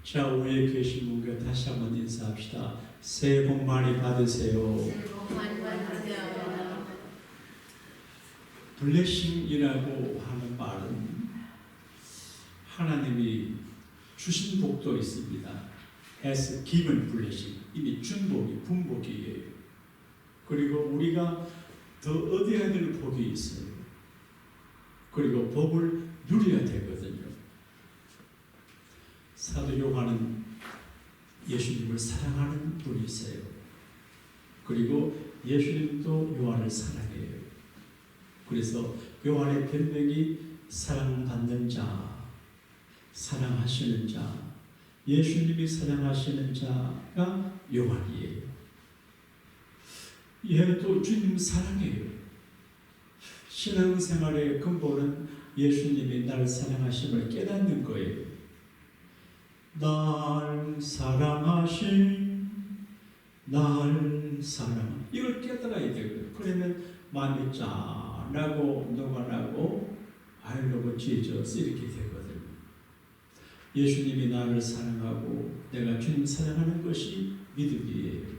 좌우에 계신 분과 다시 한번 인사합시다. 새해 복 많이 받으세요. 새해 복 많이 받으세요. 블레싱이라고 하는 말은 하나님이 주신 복도 있습니다. Has given blessing. 이미 준 복이 분복이에요. 그리고 우리가 더 얻어야 될 복이 있어요. 그리고 복을 누려야 되거든요. 사도 요한은 예수님을 사랑하는 분이세요. 그리고 예수님도 요한을 사랑해요. 그래서 요한의 별명이 사랑받는 자, 사랑하시는 자, 예수님이 사랑하시는 자가 요한이에요. 얘는 또 주님 사랑해요. 신앙생활의 근본은 예수님이 나를 사랑하심을 깨닫는 거예요. 날 사랑하신, 날 사랑, 이걸 깨달아야 되고요. 그러면 마음이 짠하고 녹아나고 아이러고 지져서 이렇게 되거든요. 예수님이 나를 사랑하고 내가 주님 사랑하는 것이 믿음이에요.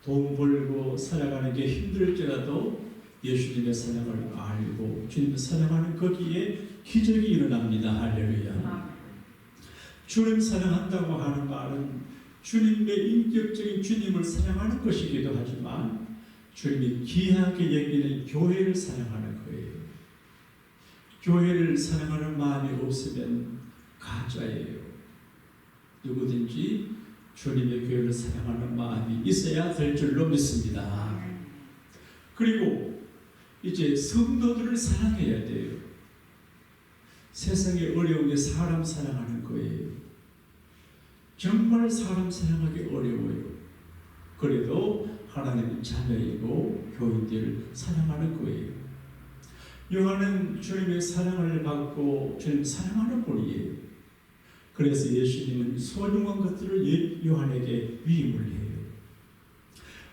돈 벌고 살아가는 게 힘들지라도 예수님의 사랑을 알고 주님을 사랑하는 거기에 기적이 일어납니다. 할렐루야. 주님 사랑한다고 하는 말은 주님의 인격적인 주님을 사랑하는 것이기도 하지만 주님이 귀하게 여기는 교회를 사랑하는 거예요. 교회를 사랑하는 마음이 없으면 가짜예요. 누구든지 주님의 교회를 사랑하는 마음이 있어야 될 줄로 믿습니다. 그리고 이제 성도들을 사랑해야 돼요. 세상에 어려운 게 사람 사랑하는 거예요. 정말 사람 사랑하기 어려워요. 그래도 하나님은 자녀이고 교인들을 사랑하는 거예요. 요한은 주님의 사랑을 받고 주님 사랑하는 분이에요. 그래서 예수님은 소중한 것들을 요한에게 위임을 해요.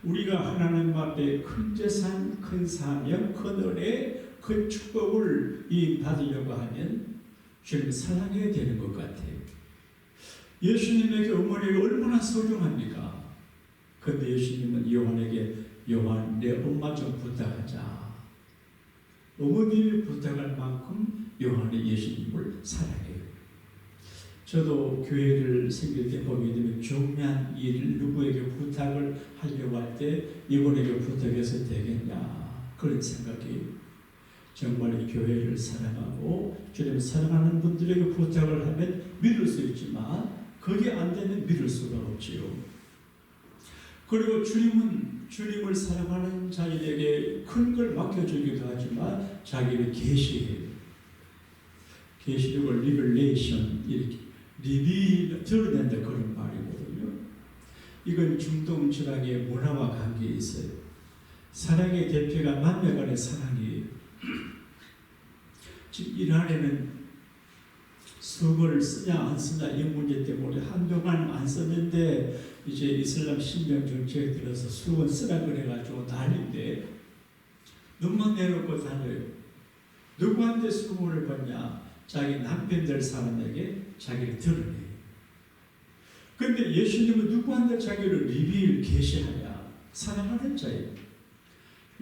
우리가 하나님 앞에 큰 재산, 큰 사명, 큰 은혜, 큰 축복을 받으려고 하면 주님 사랑해야 되는 것 같아요. 예수님에게 어머니가 얼마나 소중합니까? 그런데 예수님은 요한에게 요한 내 엄마 좀 부탁하자. 어머니를 부탁할 만큼 요한이 예수님을 사랑해요. 저도 교회를 생길 때 보게 되면 중요한 일을 누구에게 부탁을 하려고 할 때 이분에게 부탁해서 되겠냐 그런 생각이 정말 이 교회를 사랑하고 주님을 사랑하는 분들에게 부탁을 하면 믿을 수 있지만 그게 안 되면 믿을 수가 없지요. 그리고 주님은 주님을 사랑하는 자들에게 큰 걸 맡겨주기도 하지만 자기를 계시해요. 계시록을 리벨레이션 이렇게 드러낸다 그런 말이거든요. 이건 중동 지방의 문화와 관계에 있어요. 사랑의 대표가 남녀 간의 사랑이에요. 지금 이란에는 수거를 쓰냐 안 쓰냐 이 문제 때문에 한동안 안 썼는데 이제 이슬람 신명 정책에 들어서 수건 쓰라 그래가지고 난리인데 눈만 내놓고 다녀요. 누구한테 수고를 받냐? 자기 남편 될 사람에게 자기를 드러내요. 그런데 예수님은 누구한테 자기를 리빌 계시하냐? 사랑하는 자예요.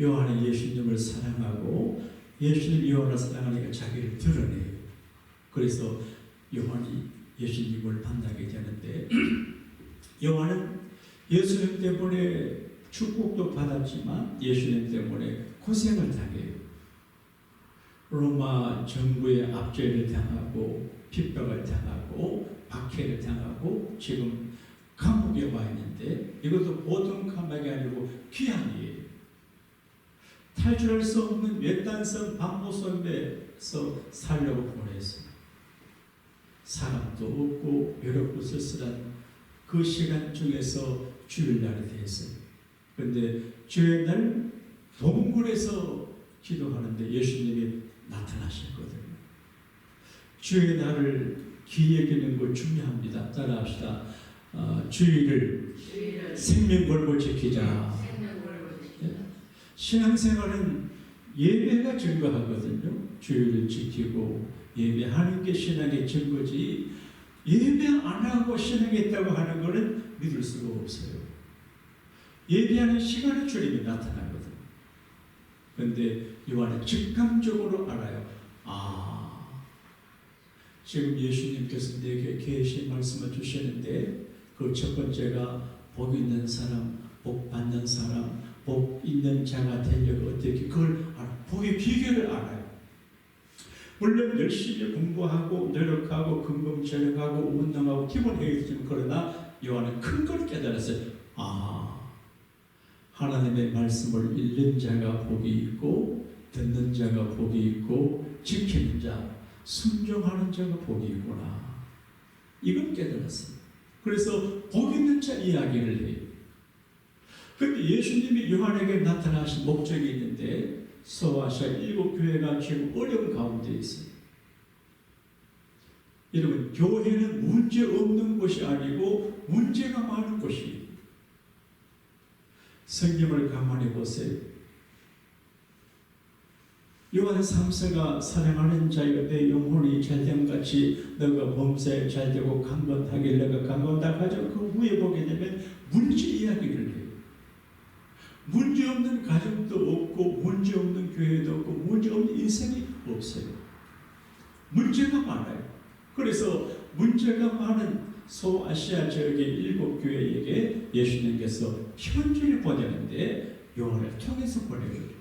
요한은 예수님을 사랑하고 예수님 요한을 사랑하니까 자기를 드러내요. 그래서 요한이 예수님을 만나게 되는데 요한은 예수님 때문에 축복도 받았지만 예수님 때문에 고생을 당해요. 로마 정부의 압제를 당하고 핍박을 당하고 박해를 당하고 지금 감옥에 와 있는데 이것도 보통 감옥이 아니고 귀환이에요. 탈출할 수 없는 외딴섬 반모섬에서 살려고 보냈어요. 사람도 없고 외롭고 쓸쓸한 그 시간 중에서 주일날이 됐어요. 그런데 주일날 동굴에서 기도하는데 예수님이 나타나셨거든요. 주의 날을 귀히 여기는 거 중요합니다. 따라합시다. 주의를 생명 걸고 지키자. 신앙생활은 예배가 증거하거든요. 주의를 지키고 예배하는 게 신앙의 증거지 예배 안 하고 신앙했다고 하는 것은 믿을 수가 없어요. 예배하는 시간에 주님이 나타나거든. 그런데 요한은 직감적으로 알아요. 지금 예수님께서 내게 계신 말씀을 주시는데 그 첫 번째가 복 있는 사람, 복 받는 사람, 복 있는 자가 되려고 어떻게 그걸 알아. 복의 비결을 알아요. 물론 열심히 공부하고 노력하고 근검절약하고 운동하고 기본해야 되지만 그러나 요한은 큰 걸 깨달았어요. 하나님의 말씀을 읽는 자가 복이 있고 듣는 자가 복이 있고 지키는 자, 순종하는 자가 복이 있구나. 이걸 깨달았어요. 그래서 복 있는 자 이야기를 해요. 그런데 예수님이 요한에게 나타나신 목적이 있는데 소아시아 7교회가 지금 어려운 가운데 있어요. 여러분, 교회는 문제 없는 곳이 아니고 문제가 많은 곳이에요. 성경을 가만히 보세요. 요한 3세가 사랑하는 자여 내 영혼이 잘됨같이 너가 범사에 잘되고 강건하길 내가 강건하다 하죠. 그 후에 보게 되면 문제 이야기를 해요. 문제 없는 가정도 없고 문제 없는 교회도 없고 문제 없는 인생이 없어요. 문제가 많아요. 그래서 문제가 많은 소아시아 지역의 7교회에게 예수님께서 편지를 보내는데 요한을 통해서 보내거든요.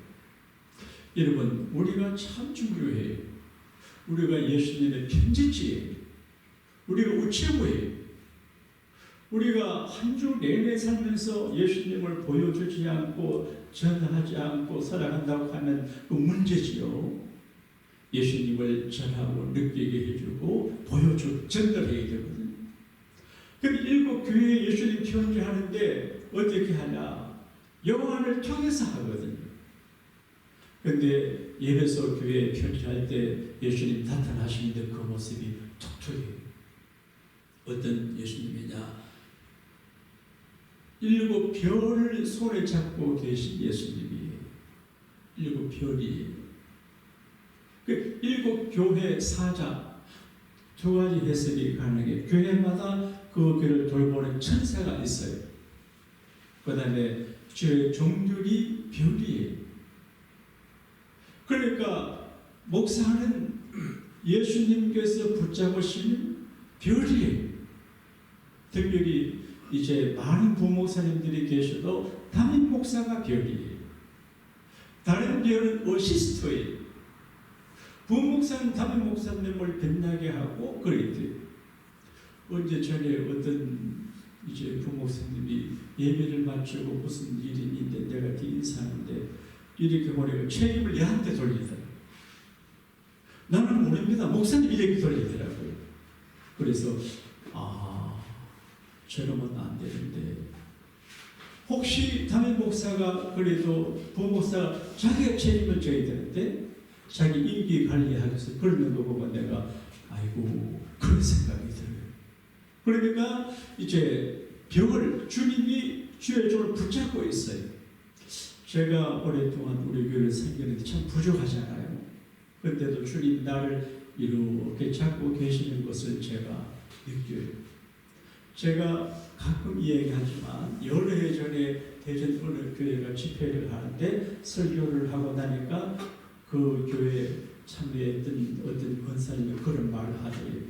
여러분, 우리가 참 중요해요. 우리가 예수님의 편지지예요. 우리가 우체부예요. 우리가 한 주 내내 살면서 예수님을 보여주지 않고 전하지 않고 살아간다고 하면 그 문제지요. 예수님을 전하고 느끼게 해주고 보여주고 전달해야 되거든요. 그럼 7교회에 예수님 편지하는데 어떻게 하냐? 요한을 통해서 하거든요. 그런데 예배소 교회에 편지할 때 예수님 나타나시는데 그 모습이 독특해요. 어떤 예수님이냐? 7별을 손에 잡고 계신 예수님이에요. 7별이에요. 그 7교회 사자, 두 가지 해석이 가능해요. 교회마다 그 교회를 돌보는 천사가 있어요. 그 다음에 주의 종들이 별이에요. 그러니까 목사는 예수님께서 붙잡으시는 별이에요. 특별히 이제 많은 부목사님들이 계셔도 담임 목사가 별이에요. 다른 별은 어시스트예요. 부목사는 담임 목사님을 빛나게 하고 그랬대요. 언제 전에 어떤 이제 부목사님이 예배를 마치고 무슨 일이 있는데 내가 인사하는데 이렇게 보내고 책임을 얘한테 돌리더라고요. 나는 모릅니다. 목사님 이렇게 돌리더라고요. 그래서 저러면 안 되는데 혹시 담임 목사가 그래도 부목사가 자기가 책임을 져야 되는데 자기 임기 관리하기 위해서 그러는 거 보면 내가 아이고 그런 생각이 들어요. 그러니까 이제 벽을 주님이 주의 종을 붙잡고 있어요. 제가 오랫동안 우리 교회를 섬기는데 참 부족하잖아요. 그런데도 주님 나를 이렇게 잡고 계시는 것을 제가 느껴요. 제가 가끔 이야기하지만 여러 해 전에 대전 어느 교회가 집회를 하는데 설교를 하고 나니까 그 교회에 참여했던 어떤 권사님이 그런 말을 하더래요.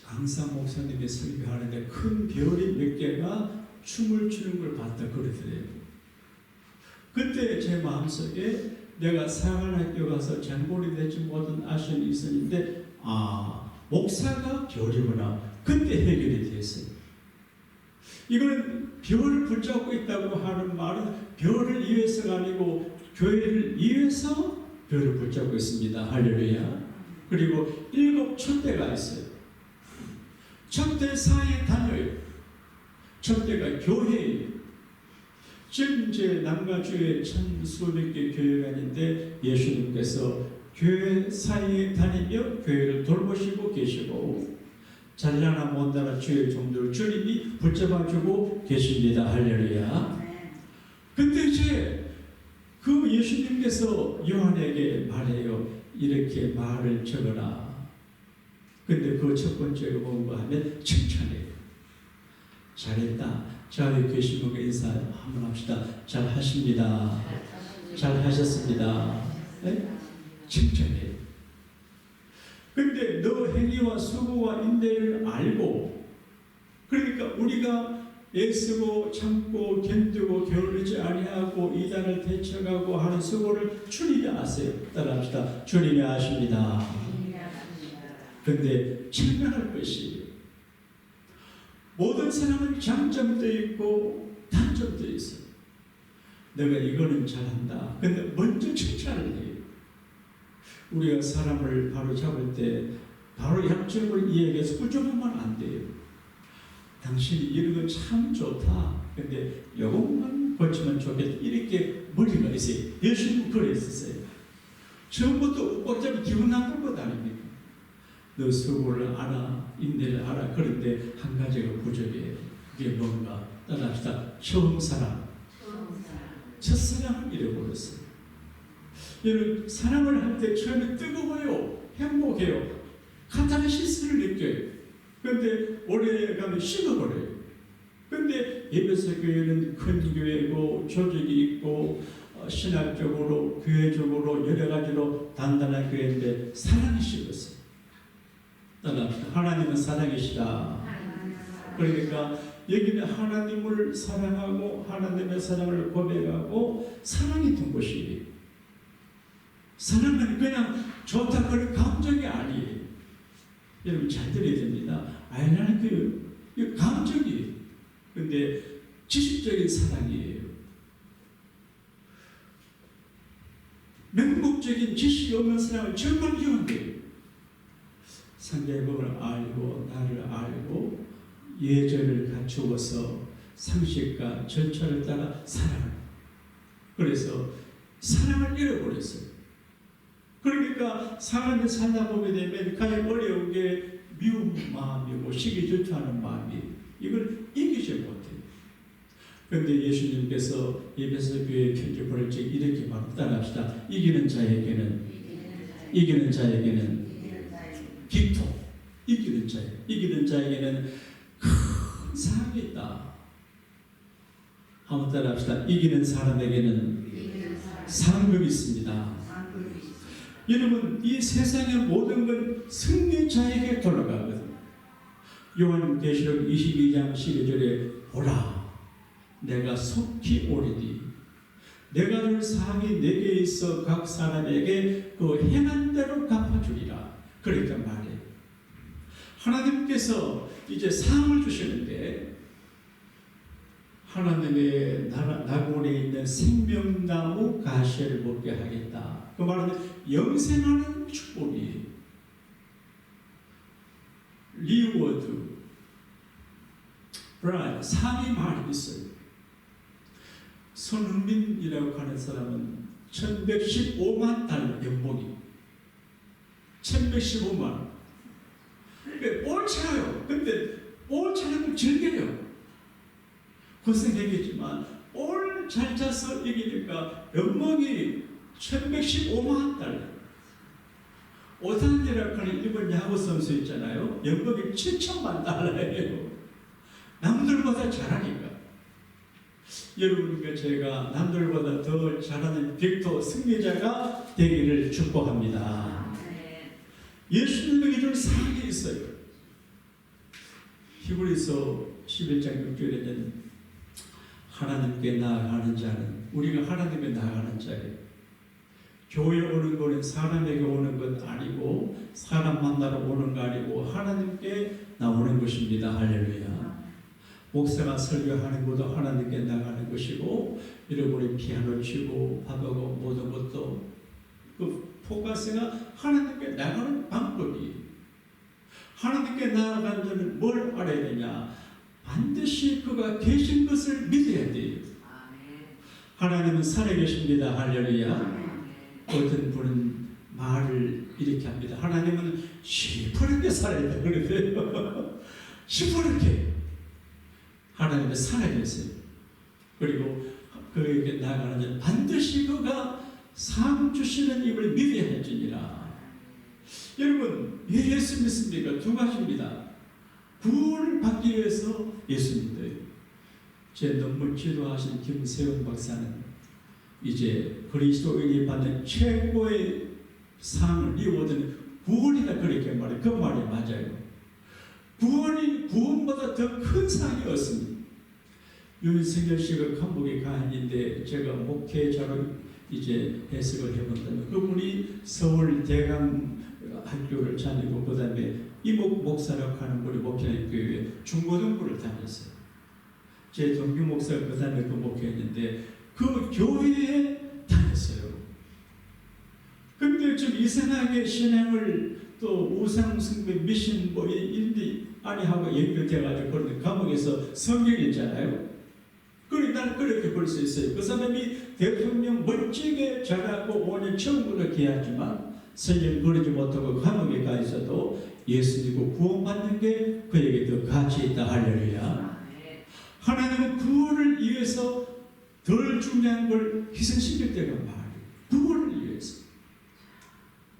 강사 목사님이 설교하는데 큰 별이 몇 개가 춤을 추는 걸 봤다 그러더래요. 그때 제 마음속에 내가 사관학교 가서 장본이 되지 못한 아쉬움이 있었는데 목사가 별이구나. 그때 해결이 됐어요. 이거는 별을 붙잡고 있다고 하는 말은 별을 위해서가 아니고 교회를 위해서 별을 붙잡고 있습니다. 할렐루야. 그리고 7 촛대가 있어요. 촛대 사이에 다녀요. 촛대가 교회예요. 지금 이제 남가주에 천 수백 개 교회가 있는데 예수님께서 교회 사이에 다니며 교회를 돌보시고 계시고 잘나나 못나나 주의 종들 주님이 붙잡아주고 계십니다. 할렐루야. 근데 이제 그 예수님께서 요한에게 말해요. 이렇게 말을 적어라. 근데 그 첫 번째가 뭔가 하면 칭찬해요. 잘했다. 자, 여기 계신 분과 인사 한번 합시다. 잘 하십니다. 잘 하셨습니다. 네? 칭찬해요. 근데 너 행위와 수고와 인내를 알고, 그러니까 우리가 애쓰고 참고 견디고 게을르지 아니하고 이단을 대처하고 하는 수고를 주님이 아세요. 따라합시다. 주님이 아십니다. 근데 책망할 것이 모든 사람은 장점도 있고 단점도 있어. 내가 이거는 잘한다. 근데 먼저 칭찬을 해요. 우리가 사람을 바로 잡을 때 바로 약점을 이야기해서 꾸준하면 안 돼요. 당신이 이런 거 참 좋다. 근데 요것만 고치면 좋겠다. 이렇게 머리가 있어요. 예수님은 그랬었어요. 처음부터 꽉잡이 기분 나쁜 것 아닙니까? 너 수고를 알아, 인내를 알아. 그런데 한 가지가 부족해요. 그게 뭔가? 따라합시다. 처음 사랑. 첫사랑을 잃어버렸어요. 여러분, 사랑을 할 때 처음에 뜨거워요. 행복해요. 카타르시스를 느껴요. 그런데 오래 가면 식어버려요. 그런데 에베소 교회는 큰 교회고 조직이 있고 신학적으로 교회적으로 여러 가지로 단단한 교회인데 사랑이 식었어요. 따라합시다. 하나님은 사랑이시다. 그러니까 여기는 하나님을 사랑하고 하나님의 사랑을 고백하고 사랑이 된 곳이에요. 사랑은 그냥 좋다 그런 감정이 아니에요. 여러분 잘 들어야 됩니다. 아이라는 그 감정이에요. 근데 지식적인 사랑이에요. 맹목적인 지식이 없는 사랑은 정말 위험해요. 상대의 법을 알고 나를 알고 예절을 갖추어서 상식과 절차를 따라 사랑을. 그래서 사랑을 잃어버렸어요. 그러니까 사람이 살다 보게 되면 가장 어려운 게 미운 마음이고 시기 질투하는 마음이 이걸 이기지 못해요. 그런데 예수님께서 에베소 교회 편지 보낼 때 이렇게 바로 따라합시다. 이기는 자에게는 빅토, 이기는 자에게는 큰 사랑이 있다. 한번 따라합시다. 이기는 사람에게는 상급이 있습니다. 여러분, 이 세상의 모든 건 승리자에게 돌아가거든요. 요한계시록 22장 12절에 보라, 내가 속히 오리니 내가 줄 사항이 내게 있어 각 사람에게 그 행한 대로 갚아주리라. 그러니까 말이에요. 하나님께서 이제 상을 주시는데 하나님의 낙원에 있는 생명나무 가시를 먹게 하겠다. 그 말은 영생하는 축복이에요. 리워드, 브라이, 상이 많이 있어요. 손흥민이라고 하는 사람은 1115만 달러 연봉이 1115만. 그러니까 옳잖아요. 근데 옳잖은 즐겨요. 고생했겠지만 올 잘 짜서 이기니까 연봉이 1115만 달러. 오탄디라고 하는 일본 야구 선수 있잖아요. 연봉이 7천만 달러예요. 남들보다 잘하니까. 여러분과 제가 남들보다 더 잘하는 빅토 승리자가 되기를 축복합니다. 예수님에게 줄 사랑이 있어요. 히브리서 11장 6절에는 하나님께 나아가는 자는, 우리가 하나님께 나아가는 자예요. 교회 오는 거는 사람에게 오는 것 아니고 사람 만나러 오는 거 아니고 하나님께 나오는 것입니다. 할렐루야. 목사가 설교하는 것도 하나님께 나가는 것이고, 여러분이 피아노 치고 밥하고 모든 것도 그 포커스가 하나님께 나가는 방법이에요. 하나님께 나아가는 자는 뭘 알아야 되냐? 반드시 그가 계신 것을 믿어야 돼요. 하나님은 살아계십니다. 할렐루야. 어떤 분은 말을 이렇게 합니다. 하나님은 시퍼렇게 살아야 돼. 그러세요. 시퍼렇게. 하나님은 살아계세요. 그리고 그에게 나아가는 자는 반드시 그가 상 주시는 입을 믿어야 할지니라. 여러분, 왜 예수 믿습니까? 두 가지입니다. 구원을 받기 위해서 예수 믿어요. 제 논문 지도하신 김세훈 박사는 이제 그리스도인이 받는 최고의 상을 이루어진 구원이다 그렇게 말해요. 그 말이 맞아요. 구원이 구원보다 더 큰 상이 없습니다. 윤승열 씨가 감옥에 가인인데 제가 목회자로 이제 해석을 해본다면 그분이 서울 대강 학교를 다니고 그 다음에 이목 목사라고 하는 우리 목회의 교회에 중고등부를 다녔어요. 제 동규 목사가 그 다음에 그 목회했는데 그 교회에 다녔어요. 근데 좀 이상하게 신앙을 또 우상숭배 미신 뭐 이런 아니하고 연결돼가지고 그런데 감옥에서 성경 있잖아요. 그래 나는 그렇게 볼 수 있어요. 그 사람이 대통령 멋지게 잘하고 5년 처음으로 기하지만 성경 그러지 못하고 감옥에 가 있어도 예수 믿고 구원받는 게 그에게 더 가치 있다. 할렐루야. 하나님은 구원을 위해서 덜 중요한 걸 희생시킬 때가 많아요. 구원을 위해서.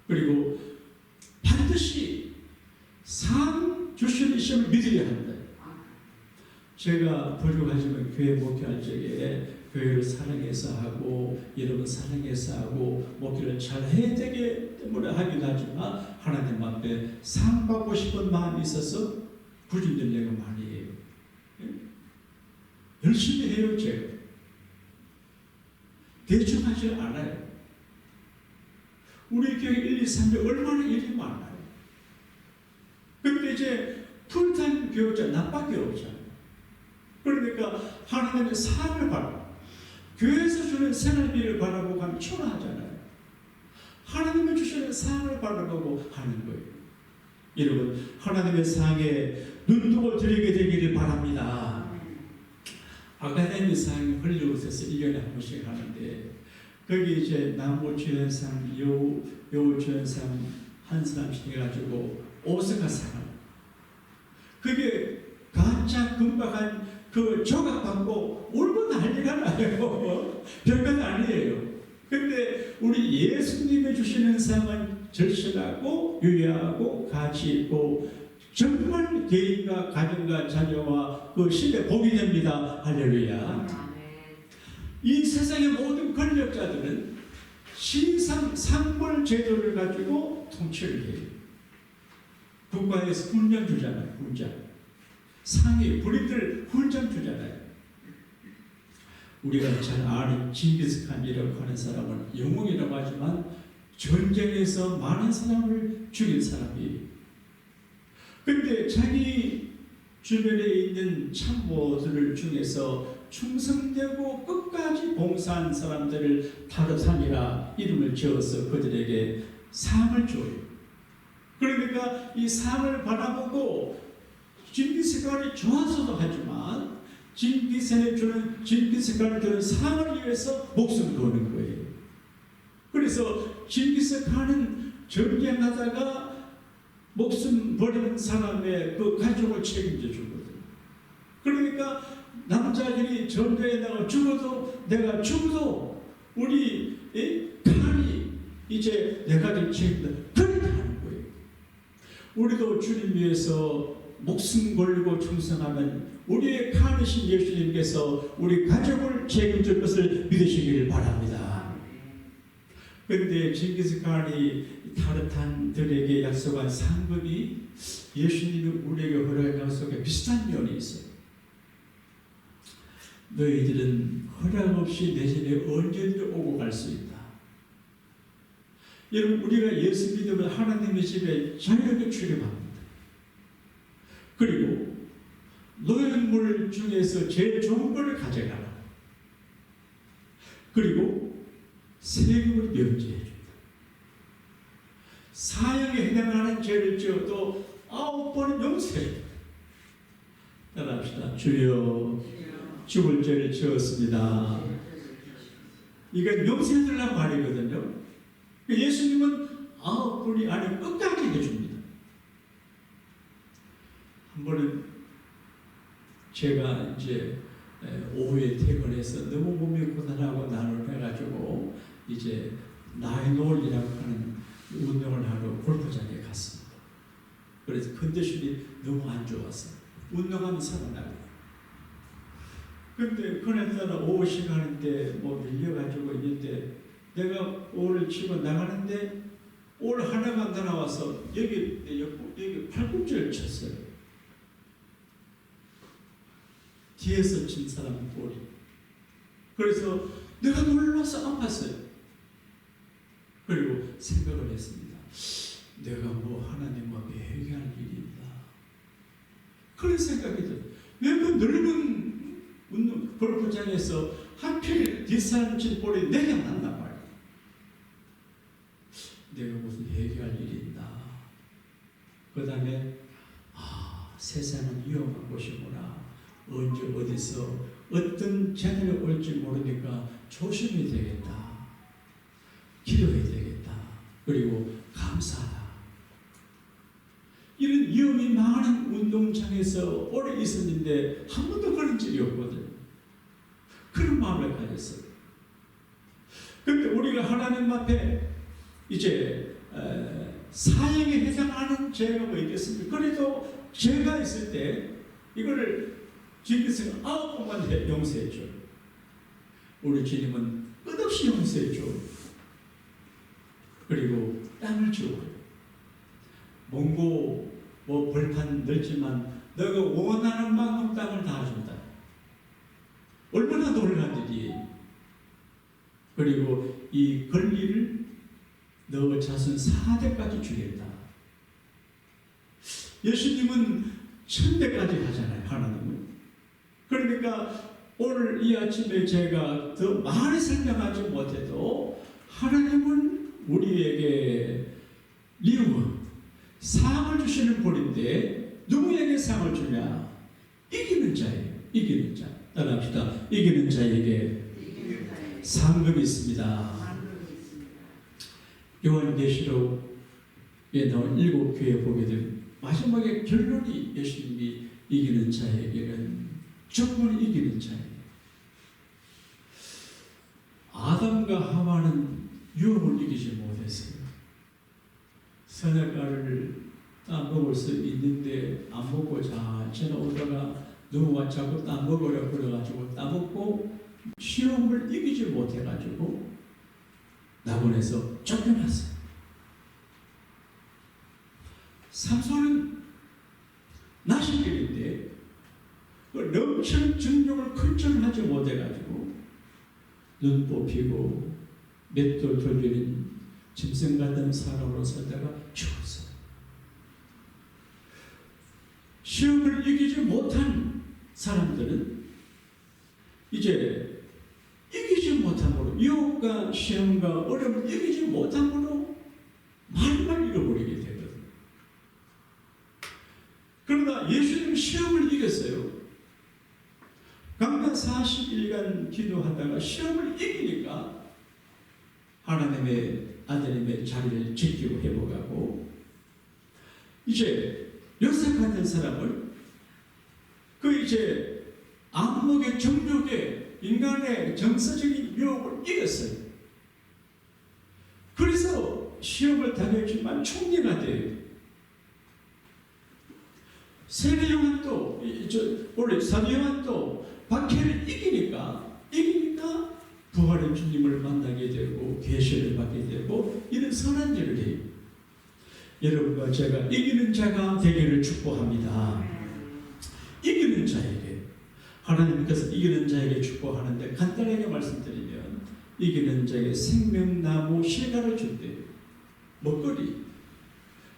그리고 반드시 상 주시는 시험을 믿어야 한다. 제가 부족하지만 교회 목회할 적에 교회를 사랑해서 하고 여러분 사랑해서 하고 목회를 잘 해야 되기 때문에 하기도 하지만 하나님 앞에 상 받고 싶은 마음이 있어서 굳은 전쟁을 많이 해요. 열심히 해요. 제가 대충 하지 않아요. 우리 교회 1, 2, 3년 얼마나 일이 많아요. 근데 이제 풀타임 교육자 나밖에 없잖아요. 그러니까 하나님의 상을 바라 교회에서 주는 생활비를 바라보고 하면 초라하잖아요. 하나님이 주시는 상을 바라보고 하는 거예요. 여러분 하나님의 상에 눈독을 들이게 되기를 바랍니다. 아카데미 상이 헐리우드에서 1년에 한 번씩 하는데 거기 이제 나무주연상, 여우주연상 한 사람씩 해가지고 오스카상을 그게 가짜 금박한 그 조각 받고 울고 난리가 나요. 별건 아니에요. 근데 우리 예수님이 주시는 상은 절실하고 유야하고 가치 있고 정말 개인과 가정과 자녀와 그 신의 복이 됩니다. 할렐루야. 이 세상의 모든 권력자들은 신상 상벌 제도를 가지고 통치를 해요. 국가에서 훈장 주잖아요. 훈장. 상위 군인들 훈장 주잖아요. 우리가 잘 아는 징기스칸이라고 하는 사람은 영웅이라고 하지만 전쟁에서 많은 사람을 죽인 사람이에요. 근데 자기 주변에 있는 참모들 중에서 충성되고 끝까지 봉사한 사람들을 타르탄이라 이름을 지어서 그들에게 상을 줘요. 그러니까 이 상을 바라보고 징기스칸이 좋아서도 하지만 징기스칸이 주는 상을 위해서 목숨을 거는 거예요. 그래서 징기스칸은 전쟁하다가 목숨 버리는 사람의 그 가족을 책임져 주거든. 그러니까 남자들이 전쟁에 나가 죽어도 내가 죽어도 우리 칸이 이제 내 가족 책임다. 그렇게 하는 거예요. 우리도 주님 위해서 목숨 걸고 충성하면 우리의 칸이신 예수님께서 우리 가족을 책임질 것을 믿으시기를 바랍니다. 그런데 징기스칸이 타르탄들에게 약속한 상급이 예수님이 우리에게 허락한 약속에 비슷한 면이 있어요. 너희들은 허락 없이 내 집에 언제든지 오고 갈 수 있다. 여러분 우리가 예수 믿으면 하나님의 집에 자유롭게 출입합니다. 그리고 노예물 중에서 제일 좋은 걸 가져가라. 그리고 세금을 면제해 준다. 사형에 해당하는 죄를 지어도 9번은 용서해 준다. 따라합시다. 주여 죽을 죄를 지었습니다. 이건 용서해 주려는 말이거든요. 예수님은 9번이 아니고 끝까지 해줍니다. 한 번은 제가 이제 오후에 퇴근해서 너무 몸이 고단하고 나를 해가지고 이제 나이놀이라고 하는 운동을 하러 골프장에 갔습니다. 그래서 컨디션이 너무 안 좋아서 운동하면 살아나고. 근데 그날따라 오후 시간인데 뭐 밀려가지고 있는데 내가 올을 치고 나가는데 올 하나가 더 나와서 여기 팔꿈치를 쳤어요. 뒤에서 친 사람 볼이. 그래서 내가 놀라서 아팠어요. 그리고 생각을 했습니다. 내가 뭐 하나님 앞에 회개할 일이 있나. 그런 생각이 들어요. 왜 그 넓은 골프장에서 하필 뒷사람 친 볼이 내게 맞나 봐요. 내가 무슨 회개할 일이 있나. 그 다음에 세상은 위험한 곳이구나. 언제 어디서 어떤 재난이 올지 모르니까 조심해야 되겠다. 기도해야 되겠다. 그리고 감사하다. 이런 위험이 많은 운동장에서 오래 있었는데 한 번도 그런 적이 없거든요. 그런 마음을 가졌어요. 그런데 우리가 하나님 앞에 이제 사형에 해당하는 죄가 뭐 있겠습니까? 그래도 죄가 있을 때 이거를 주님께서 9번만 용서했죠. 우리 주님은 끝없이 용서했죠. 그리고 땅을 주고 몽고 뭐 벌판 넓지만 너가 원하는 만큼 땅을 다 준다. 얼마나 놀란 일이. 그리고 이 권리를 너 자손 4대까지 주겠다. 예수님은 1000대까지 하잖아요. 하나님은. 그러니까 오늘 이 아침에 제가 더 많이 설명하지 못해도 하나님은 우리에게 리워 상을 주시는 분인데 누구에게 상을 주냐? 이기는 자예요. 이기는 자. 따라합시다. 이기는 자에게 상금이 있습니다. 요한계시록에 나온 7교회 보게 되면 마지막에 결론이 예수님이 이기는 자에게는 정말 이기는 자예요. 아담과 하와는 유혹을 이기지 못했어요. 선악과를 따먹을 수 있는데 안 먹고 천천히 오다가 누구가 자꾸 따먹으려고 그래가지고 따먹고 시험을 이기지 못해가지고 낙원에서 쫓겨났어요. 삼손은 나시길인데 넘치는 정욕을 컨트롤하지 못해가지고 눈 뽑히고 맷돌 돌리는 짐승 같은 사람으로 살다가 죽었어요. 시험을 이기지 못한 사람들은 이제 이기지 못함으로 유혹과 시험과 어려움을 이기지 못함으로 말만 잃어버리게 되거든요. 그러나 예수님은 시험을 이겼어요. 강단 40일간 기도하다가 시험을 이기니까 하나님의 아들님의 자리를 지키고 회복하고 이제 요셉 같은 사람을 그 이제 안목의 정욕의 인간의 정서적인 유혹을 이겼어요. 그래서 시험을 당했지만 총리가 돼요. 세례 요한도 원래 사도 요한도 박해를 이기니까 부활의 주님을 만나게 되고 계시를 받게 되고 이런 선한 일을 해요. 여러분과 제가 이기는 자가 되기를 축복합니다. 이기는 자에게 하나님께서 이기는 자에게 축복하는데 간단하게 말씀드리면 이기는 자에게 생명나무 실과를 준대요. 먹거리,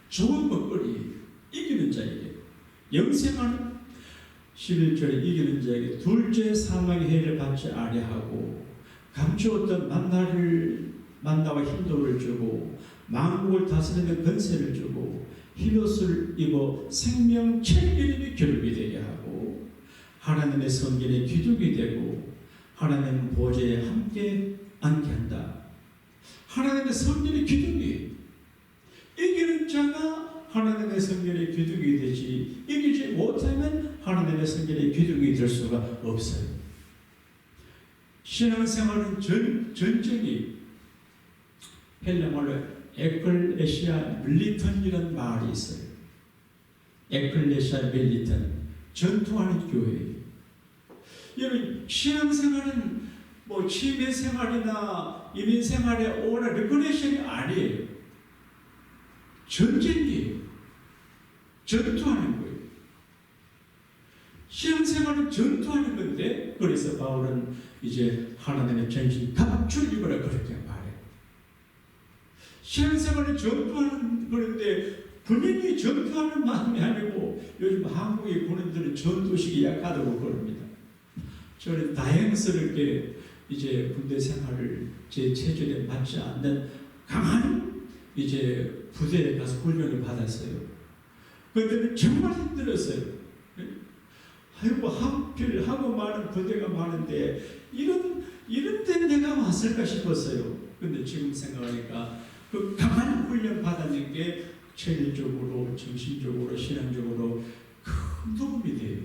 좋은 먹거리, 이기는 자에게 영생하는 11절에 이기는 자에게 둘째 사망의 해를 받지 아니하고 감추었던 만나와 흰돌을 주고 만국을 다스리는 권세를 주고 흰옷을 입어 생명책 이름이 결국이 되게 하고 하나님의 성전에 기둥이 되고 하나님 보좌에 함께 앉게 한다. 하나님의 성전의 기둥이 이기는 자가 하나님의 성전의 기둥이 되지 이기지 못하면 하나님의 성전의 기둥이 될 수가 없어요. 신앙생활은 전쟁이 헬라말로 에클레시아 밀리턴이라는 마을이 있어요. 에클레시아 밀리턴, 전투하는 교회예요. 여러분, 신앙생활은 뭐 취미생활이나 이민생활의 오나 레크레이션이 아니에요. 전쟁이에요. 전투하는 거예요. 신앙생활은 전투하는 건데, 그래서 바울은 이제 하나님의 전신 갑줄 입으라 그렇게 말해요. 신앙생활은 전투하는 그런데 군인이 전투하는 마음이 아니고, 요즘 한국의 군인들은 전투식이 약하다고 그럽니다. 저는 다행스럽게 이제 군대 생활을 제 체질에 맞지 않는 강한 이제 부대에 가서 훈련을 받았어요. 그때는 정말 힘들었어요. 아이고, 하필 하고 많은 부대가 많은데 이런 데 내가 왔을까 싶었어요. 근데 지금 생각하니까 그 강한 훈련 받았는 게 체질적으로, 정신적으로, 신앙적으로 큰 도움이 돼요.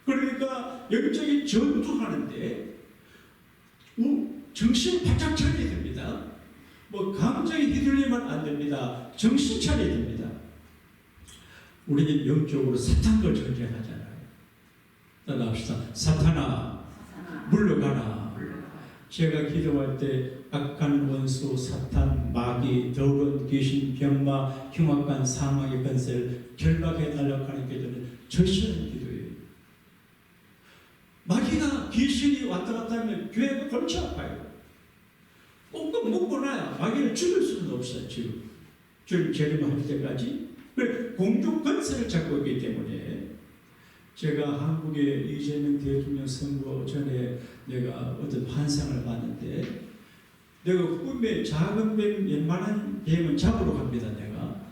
그러니까 영적인 전투하는데 정신 바짝 차려야 됩니다. 뭐 감정이 휘둘리면 안 됩니다. 정신 차려야 됩니다. 우리는 영적으로 사탄과 전쟁하잖아요. 따라합시다. 사탄아, 물러가라. 제가 기도할 때 악한 원수, 사탄, 마귀, 더러운 귀신, 병마, 흉악한 사망의 권세를 결박해 날려가는 기도는 절실한 기도예요. 마귀가 귀신이 왔다 갔다 하면 교회가 골치 아파요. 꽁꽁 묶어놔야 마귀를 죽일 수는 없어요. 지금 주님 재림할 때까지. 그래, 공중 권세를 잡고 있기 때문에 제가 한국의 이재명 대통령 선거 전에 내가 어떤 환상을 봤는데, 내가 꿈에 작은 뱀, 웬만한 뱀은 잡으러 갑니다. 내가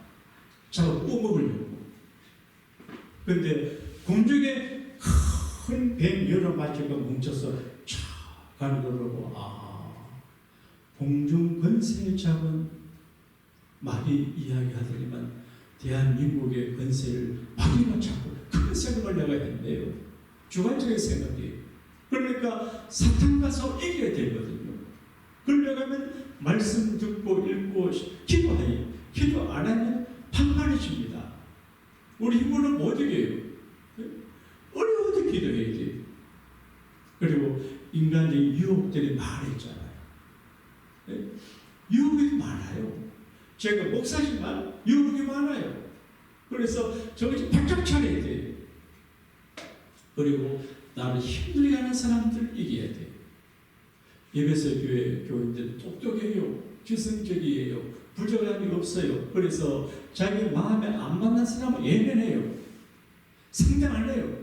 잡아 꼬먹으려고. 근데 공중에 큰 뱀 여러 마리가 뭉쳐서 촥 가는 걸 보고, 공중 권세를 잡은 마귀 이야기하더니만 대한민국의 권세를 마귀가 잡고, 큰 생각을 내가 했네요. 주관적인 생각이. 그러니까 사탄 가서 이겨야 되거든요. 그러려면 말씀 듣고 읽고 기도해요. 기도 안 하면 판판해집니다. 우리 힘으로는 못 이겨요. 어려울 때 기도해야 돼요. 그리고 인간의 유혹들이 많았잖아요. 유혹이 많아요. 제가 목사지만 유혹이 많아요. 그래서 저것이 바짝 차려야 돼요. 그리고 나를 힘들게 하는 사람들 이겨야 돼요. 예배서 교회 교인들 똑똑해요. 지성적이에요. 부정함이 없어요. 그래서 자기 마음에 안 맞는 사람은 예면해요. 상대 안 해요.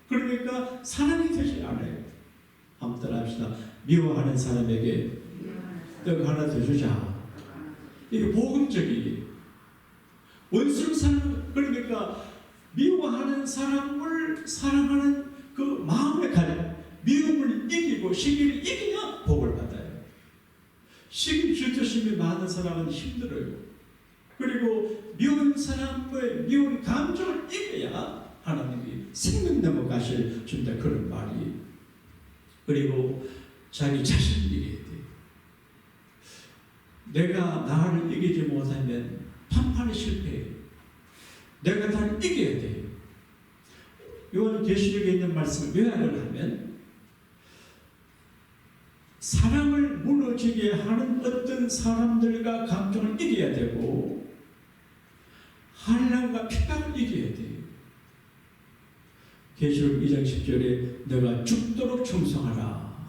그러니까 사람이 되지 않아요. 한번 따라합시다. 미워하는 사람에게 떡 하나 더 주자. 이게 복음적이에요. 원수를 그러니까 미워하는 사람을 사랑하는 그 마음의 가정, 미움을 이기고 시기를 이기냐 복을 받아요. 시기 질투심이 많은 사람은 힘들어요. 그리고 미운 사람의 미운 감정을 이겨야 하나님이 생명 넘어가실 준다, 그런 말이. 그리고 자기 자신을 이겨야 돼요. 내가 나를 이기지 못하면 판판이 실패해요. 내가 나를 이겨야 돼요. 요한계시록에 있는 말씀을 요약을 하면, 사랑을 무너지게 하는 어떤 사람들과 감정을 이겨야 되고, 환난과 핍박을 이겨야 돼요. 계시록 2장 10절에 너가 죽도록 충성하라.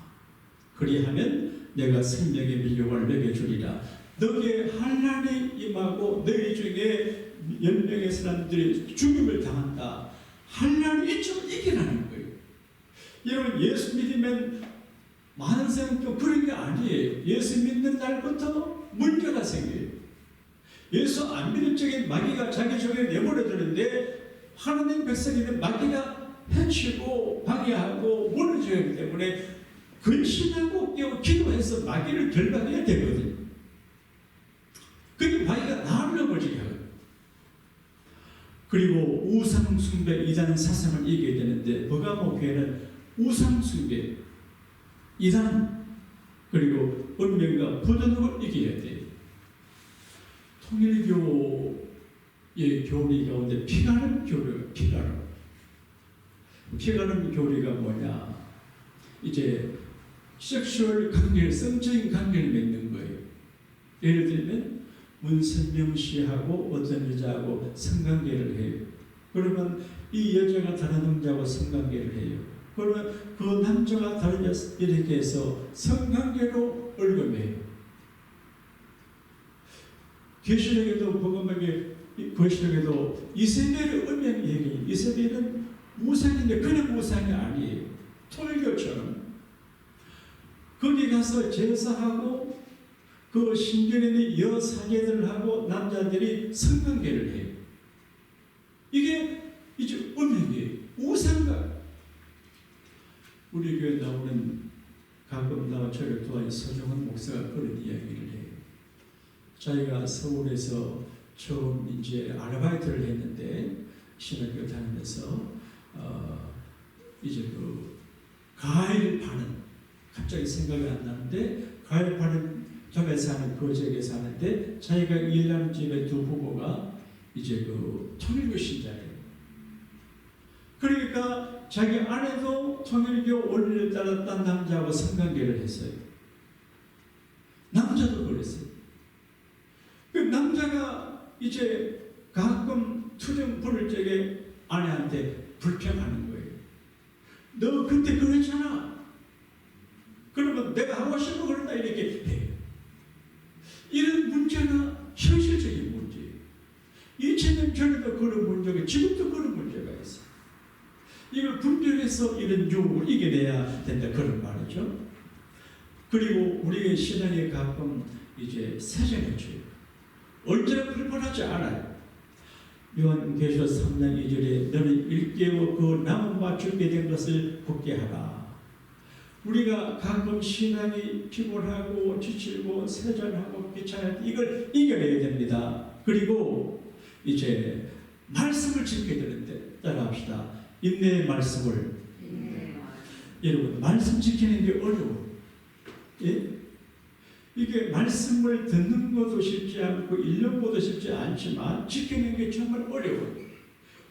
그리하면 내가 생명의 밀려을 너에게 주리라. 너에게 환난이 임하고 너희 중에 10명의 사람들이 죽임을 당한다. 환난이 있지만 이기라는 거예요. 여러분, 예수 믿으면 많은 사람도 그런 게 아니에요. 예수 믿는 날부터 문제가 생겨요. 예수 안 믿을 적에 마귀가 자기 속에 내버려두는데, 하나님 백성이면 마귀가 해치고 방해하고 무너져야 하기 때문에 근심하고 기도해서 마귀를 결박해야 되거든요. 근데 마귀가 나를 넘어지게 하거든요. 그리고 우상숭배, 이단 사상을 이겨야 되는데, 버가모 교회는 우상숭배, 이단, 그리고 운명과 부도덕을 이겨야 돼요. 통일교의 교리 가운데 피가는 교리가 피가는 교리가 뭐냐? 이제 섹슈얼 관계를, 성적인 관계를 맺는 거예요. 예를 들면 문선명 씨하고 어떤 여자하고 성관계를 해요. 그러면 이 여자가 다른 남자하고 성관계를 해요. 그러면 그 남자가 다른 여자 이렇게 해서 성관계로 얽어매요. 계시록에도 복음하게 계시록에도 이세벨의 음행 얘기. 이세벨은 우상인데 그냥 우상이 아니에요. 통일교처럼 거기 가서 제사하고 그 신전에 있는 여사제들하고 남자들이 성관계를 해요. 이게 이제 음행이에요. 우상과 우리 교회 나오는 가끔 나와 저를 도와준 서정원 목사가 그런 이야기를 해요. 자기가 서울에서 처음 이제 아르바이트를 했는데 신학교 다니면서 이제 그 과일 파는 갑자기 생각이 안 나는데 과일 파는 점에 사는 그 지역에 사는데 자기가 일하는 집의 두 부부가 이제 그 통일교 신자예요. 그러니까 자기 아내도 통일교 원리를 따랐던 남자하고 성관계를 했어요. 남자도 그랬어요. 그 남자가 이제 가끔 투정 부를 적에 아내한테 불평하는 거예요. 너 그때 그랬잖아. 그러면 내가 하고 싶어 그런다 이렇게 해요. 이런 문제가 현실적인 문제예요. 2000년 전에도 그런 문제가 지금도 그런 문제가 있어요. 이걸 분별해서 이런 유혹을 이겨내야 된다 그런 말이죠. 그리고 우리의 신앙에 가끔 이제 세정해줘요. 언제나 불편하지 않아요. 요한계시록 3장 2절에 너는 일깨워 그 남은 바 죽게 된 것을 굳게 하라. 우리가 가끔 신앙이 피곤하고 지치고 세전하고 귀찮을 때 이걸 이겨내야 됩니다. 그리고 이제 말씀을 지켜야 되는데 따라합시다. 인내의 말씀을. 여러분 말씀 지키는 게 어려워. 예? 이게 말씀을 듣는 것도 쉽지 않고 읽는 것도 쉽지 않지만 지키는 게 정말 어려워요.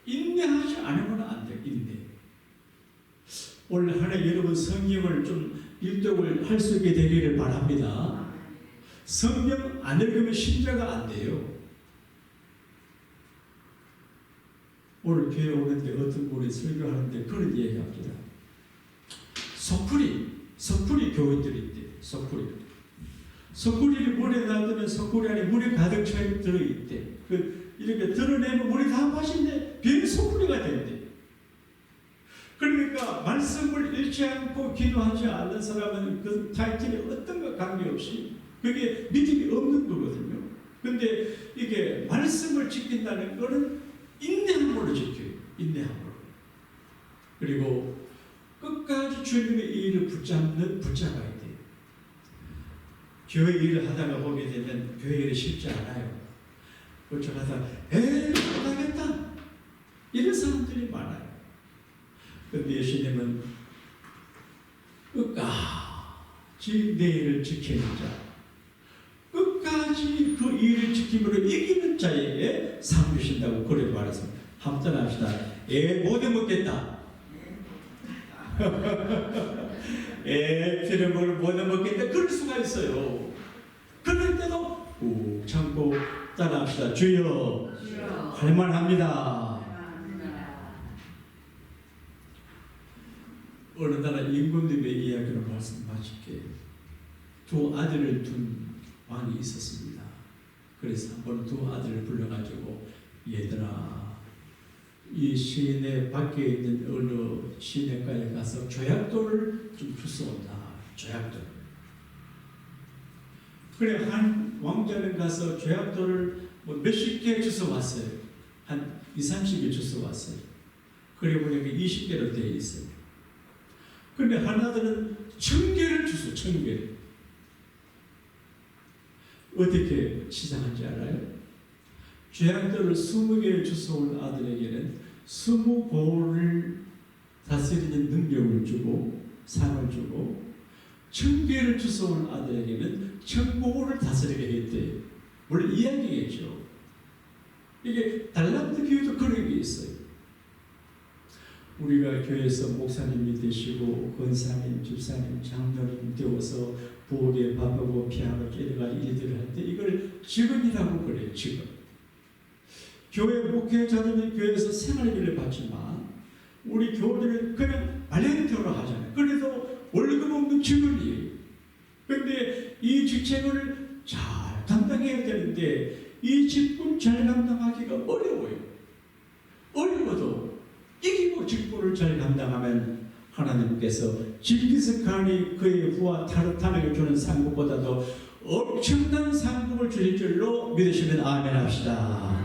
인내하지 않으면 안 돼요. 인내. 올 한 해 여러분 성경을 좀 읽독을 할 수 있게 되기를 바랍니다. 성경 안 읽으면 신자가 안 돼요. 오늘 교회 오는데 어떤 분이 설교하는데 그런 얘기합니다. 석풀이 교인들이 있대. 석풀이를 물에 놔두면 석풀이 안에 물이 가득 차 들어있대. 이렇게 드러내면 물이 다 빠진대. 빈 석풀이가 된대. 그러니까 말씀을 읽지 않고 기도하지 않는 사람은 그 타이틀이 어떤 것 관계없이 그게 믿음이 없는 거거든요. 근데 이게 말씀을 지킨다는 거는 인내함으로 지켜요. 인내함으로. 그리고 끝까지 주님의 일을 붙잡아야 돼요. 교회 일을 하다가 보게 되면 교회 일이 쉽지 않아요. 그렇죠. 하다가 못하겠다. 이런 사람들이 많아요. 근데 예수님은 끝까지 내 일을 지키는 자, 끝까지 그 일을 지킴으로 이기는 자에게 상 주신다고 그렇게 말했습니다. 한번 합시다. 못 해먹겠다. 필요를 못 해먹겠다. 그럴 수가 있어요. 그럴 때도 꾹 참고 따라합시다. 주여, 할만합니다. 어느 나라 임금님의 이야기로 말씀 마칠게요. 두 아들을 둔 왕이 있었습니다. 그래서 한 번 두 아들을 불러가지고 얘들아, 이 시내 밖에 있는 어느 시내가에 가서 조약돌을 좀 주워온다. 조약돌. 그래 한 왕자는 가서 조약돌을 몇십 개 주워왔어요. 한 20-30개 주워왔어요. 그래 보니까 20개로 되어 있어요. 근데 하나들은 1000개를 주소. 1000개를. 어떻게 시작한지 알아요? 조약돌을 20개를 주워온 아들에게는 20보를 다스리는 능력을 주고 상을 주고 1000개를 주워온 아들에게는 1000보를 다스리게 했대요. 물론 이야기겠죠. 이게 달란트 비유도 그런 게 있어요. 우리가 교회에서 목사님이 되시고 권사님, 집사님, 장로님 되어서 부엌에 밥하고 피하고 깨져가지고 일들을 할 때 이걸 직업이라고 그래요. 직업. 교회 목회자들은 교회에서 생활비를 받지만 우리 교우들은 그냥 발렌티어로 하잖아요. 그래도 월급 없는 직원이에요. 그런데 이 직책을 잘 감당해야 되는데 이 직분 잘 감당하기가 어려워요. 어려워도 이기고 직분을 잘 감당하면 하나님께서 징기스칸이 그의 후와 타르탄에게 주는 상급보다도 엄청난 상급을 주실 줄로 믿으시면 아멘 합시다.